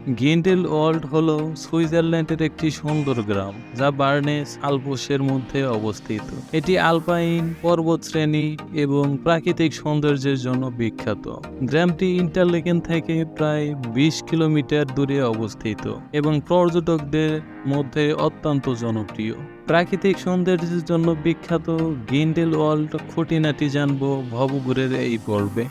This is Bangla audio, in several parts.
গ্রিন্ডেলওয়াল্ড হল সুইজারল্যান্ডের একটি সুন্দর গ্রাম যা বার্নেস আল্পসের মধ্যে অবস্থিত। এটি আলপাইন পর্বতশ্রেণী এবং প্রাকৃতিক সৌন্দর্যের জন্য বিখ্যাত। গ্রামটি ইন্টারলেকেন থেকে প্রায় 20 কিলোমিটার দূরে অবস্থিত এবং পর্যটকদের মধ্যে অত্যন্ত জনপ্রিয়। প্রাকৃতিক সৌন্দর্যের জন্য বিখ্যাত গ্রিন্ডেলওয়াল্ড খুঁটিনাটি জানব ভবঘুরের এই পর্বে।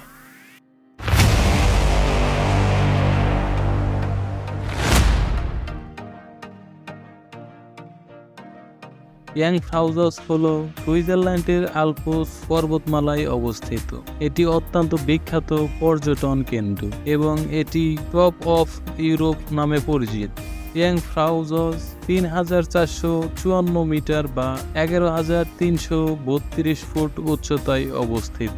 ইয়াংফ্রাউজাস হল সুইজারল্যান্ডের আল্পস পর্বতমালায় অবস্থিত। এটি অত্যন্ত বিখ্যাত পর্যটন কেন্দ্র এবং এটি টপ অফ ইউরোপ নামে পরিচিত। ইয়াংফ্রাউজাস 3454 মিটার বা 11332 ফুট উচ্চতায় অবস্থিত,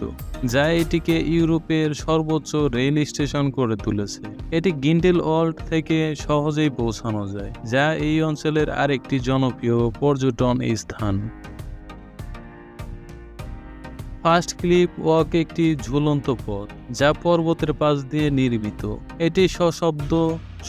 যা এটিকে ইউরোপের সর্বোচ্চ রেল স্টেশন করে তুলেছে। এটি গ্রিন্ডেলওয়াল্ড থেকে সহজেই পৌঁছানো যায়, যা এই অঞ্চলের আরেকটি জনপ্রিয় পর্যটন স্থান। ফার্স্ট ক্লিফ ওয়াক একটি ঝুলন্ত পথ যা পর্বতের পাশ দিয়ে নির্মিত। এটি সশব্দ,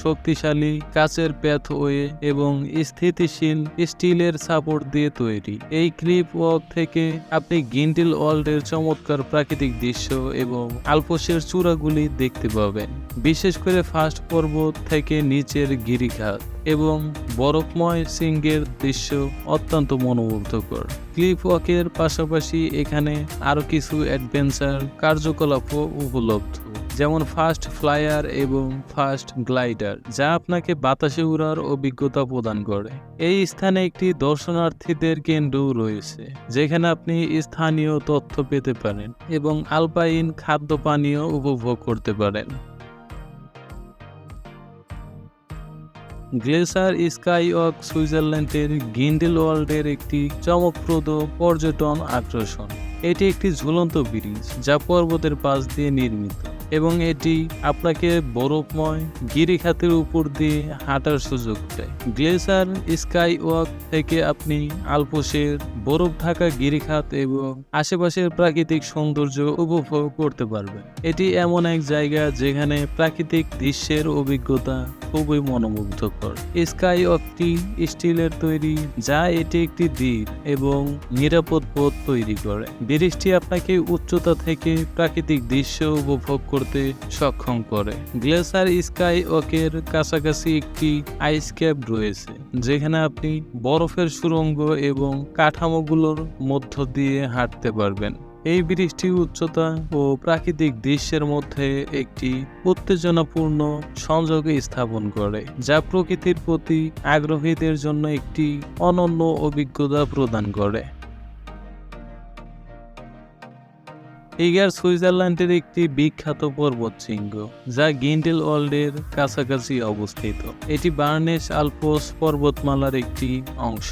শক্তিশালী কাচের প্যাথওয়ে এবং স্থিতিশীল স্টিলের সাপোর্ট দিয়ে তৈরি। এই ক্লিফ ওয়াক থেকে আপনি গ্রিন্ডেলওয়াল্ডের চমৎকার প্রাকৃতিক দৃশ্য এবং আল্পসের চূড়াগুলি দেখতে পাবেন, বিশেষ করে ফার্স্ট পর্বত থেকে নিচের গিরিখাত এবং বরফময় সিংহের দৃশ্য অত্যন্ত মনোমুগ্ধকর। ক্লিফ ওয়াকের পাশাপাশি এখানে আরও কিছু অ্যাডভেঞ্চার কার্যকলাপও উপলব্ধ, যেমন ফাস্ট ফ্লায়ার এবং ফাস্ট গ্লাইডার, যা আপনাকে বাতাসে উড়ার অভিজ্ঞতা প্রদান করে। এই স্থানে একটি দর্শনার্থীদের কেন্দ্রও রয়েছে, যেখানে আপনি স্থানীয় তথ্য পেতে পারেন এবং আলপাইন খাদ্য পানীয় উপভোগ করতে পারেন। গ্লেসার স্কাইওয়াক সুইজারল্যান্ডের গ্রিন্ডেলওয়াল্ডের একটি চমকপ্রদ পর্যটন আকর্ষণ। এটি একটি ঝুলন্ত ব্রিজ যা পর্বতের পাশ দিয়ে নির্মিত এবং এটি আপনাকে বরফময় গিরিখাতের উপর দিয়ে হাঁটার সুযোগ দেয়। গ্লেসার স্কাইওয়াক থেকে আপনি আল্পসের বরফ ঢাকা গিরিখাত এবং আশেপাশের প্রাকৃতিক সৌন্দর্য উপভোগ করতে পারবেন। এটি এমন এক জায়গা যেখানে প্রাকৃতিক দৃশ্যের অভিজ্ঞতা খুবই মনোমুগ্ধকর। স্কাইওয়াকটি স্টিলের তৈরি, যা এটি একটি ধীর এবং নিরাপদ পথ তৈরি করে। ব্রিজটি আপনাকে উচ্চতা থেকে প্রাকৃতিক দৃশ্য উপভোগ করতে সক্ষম করে। গ্লেসার স্কাইওয়াকের কাছাকাছি একটি আইস ক্যাপ রয়েছে, যেখানে আপনি বরফের সুড়ঙ্গ এবং কাঠামোগুলোর মধ্য দিয়ে হাঁটতে পারবেন। এই ব্রিজটি উচ্চতা ও প্রাকৃতিক দৃশ্যের মধ্যে একটি উত্তেজনাপূর্ণ সংযোগ স্থাপন করে, যা প্রকৃতির প্রতি আগ্রহীদের জন্য একটি অনন্য অভিজ্ঞতা প্রদান করে। ইগার সুইজারল্যান্ডের একটি বিখ্যাত পর্বতশৃঙ্গ যা গ্রিন্ডেলওয়াল্ডের কাছাকাছি অবস্থিত। এটি বার্নেস আল্পস পর্বতমালার একটি অংশ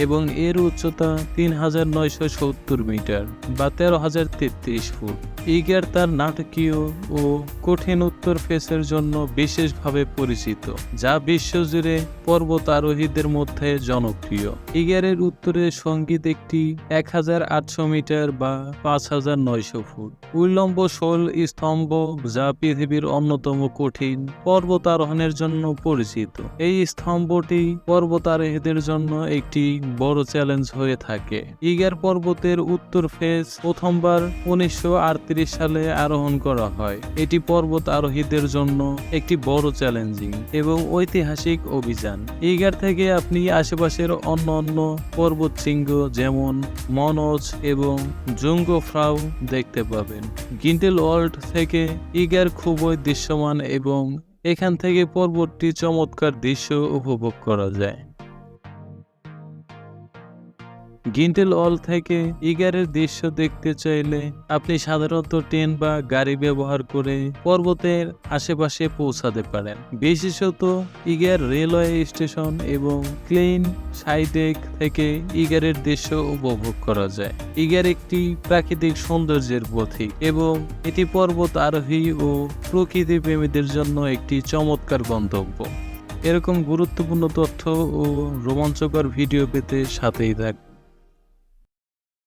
এবং এর উচ্চতা 3970 মিটার বা 13033 ফুট। ইগার তার নাটকীয় ও কঠিন উত্তর ফেসের জন্য বিশেষভাবে পরিচিত, যা বিশ্বজুড়ে পর্বত আরোহীদের মধ্যে জনপ্রিয়। ইগারের উত্তরে সঙ্গীত একটি 1800 মিটার বা 5900 ফুট উল্লম্ব শোল স্তম্ভ, যা পৃথিবীর অন্যতম কঠিন পর্বত আরোহণের জন্য পরিচিত। এই স্তম্ভটি পর্বত আরোহীদের জন্য একটি বড় চ্যালেঞ্জ হয়ে থাকে। ইগার পর্বতের উত্তর ফেস প্রথমবার 1938 সালে আরোহণ করা হয়। এটি পর্বত আরোহীদের জন্য একটি বড় চ্যালেঞ্জিং এবং ঐতিহাসিক অভিযান। ইগার থেকে আপনি আশেপাশের অন্য পর্বতশৃঙ্গ যেমন মনোজ এবং জুঙ্গফ্রাউ দেখতে পাবেন। গ্রিন্ডেলওয়াল্ড থেকে ইগার খুবই দৃশ্যমান এবং এখান থেকে পর্বতটি চমৎকার দৃশ্য উপভোগ করা যায়। গ্রিন্ডেলওয়াল্ড থেকে ইগারের দৃশ্য দেখতে চাইলে আপনি সাধারণত ট্রেন বা গাড়ি ব্যবহার করে পর্বতের আশেপাশে পৌঁছাতে পারেন। বিশেষত ইগার রেলওয়ে স্টেশন এবং ক্লেইন সাইডেক থেকে ইগারের দৃশ্য উপভোগ করা যায়। ইগার একটি প্রাকৃতিক সৌন্দর্যের প্রতীক এবং এটি পর্বত আরোহী ও প্রকৃতি প্রেমীদের জন্য একটি চমৎকার গন্তব্য। এরকম গুরুত্বপূর্ণ তথ্য ও রোমাঞ্চকর ভিডিও পেতে সাথেই থাকুন।